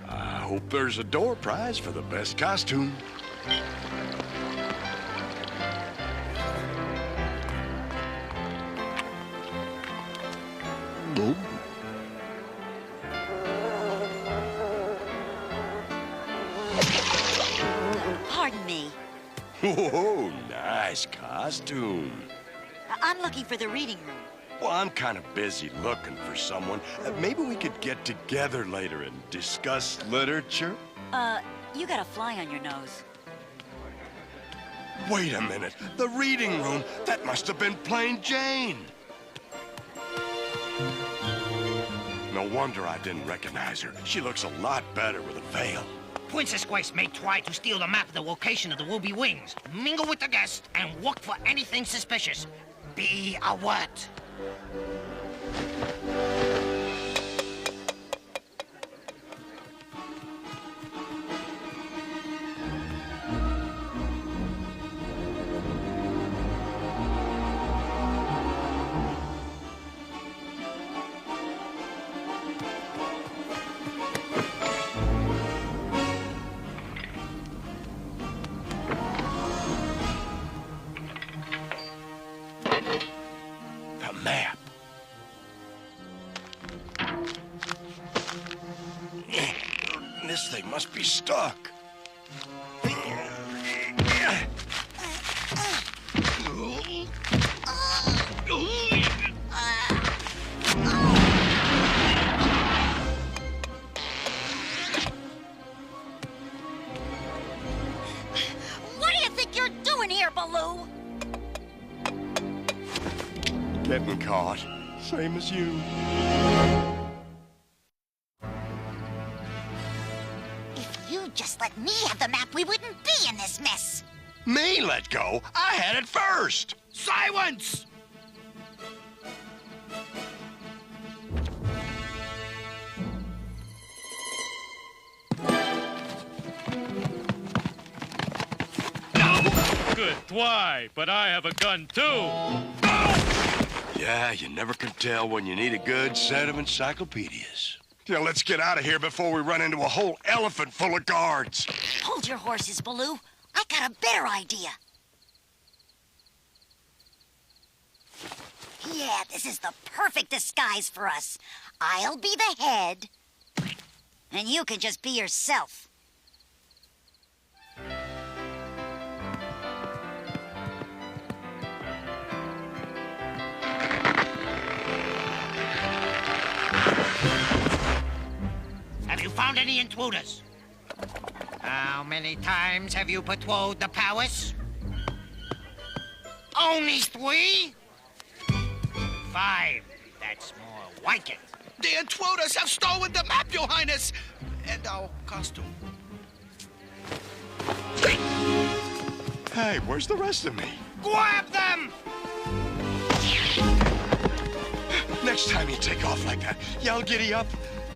I hope there's a door prize for the best costume. Boom. Pardon me. Whoa, nice costume. I'm looking for the reading room. Well, I'm kind of busy looking for someone. Maybe we could get together later and discuss literature? You got a fly on your nose. Wait a minute. The reading room? That must have been Plain Jane. No wonder I didn't recognize her. She looks a lot better with a veil. Princess Grace may try to steal the map of the location of the Ruby Wings, mingle with the guests, and look for anything suspicious. Be alert. Map. This thing must be stuck. What do you think you're doing here, Baloo? Getting caught. Same as you. If you just let me have the map, we wouldn't be in this mess. Me let go? I had it first. Silence! Good twy, but I have a gun too. Yeah, you never can tell when you need a good set of encyclopedias. Yeah, let's get out of here before we run into a whole elephant full of guards. Hold your horses, Baloo. I got a better idea. Yeah, this is the perfect disguise for us. I'll be the head, and you can just be yourself. Have you found any intruders? How many times have you patrolled the palace? Only 3? 5. That's more like it. The intruders have stolen the map, Your Highness! And our costume. Hey, where's the rest of me? Grab them! Next time you take off like that, yell giddy up.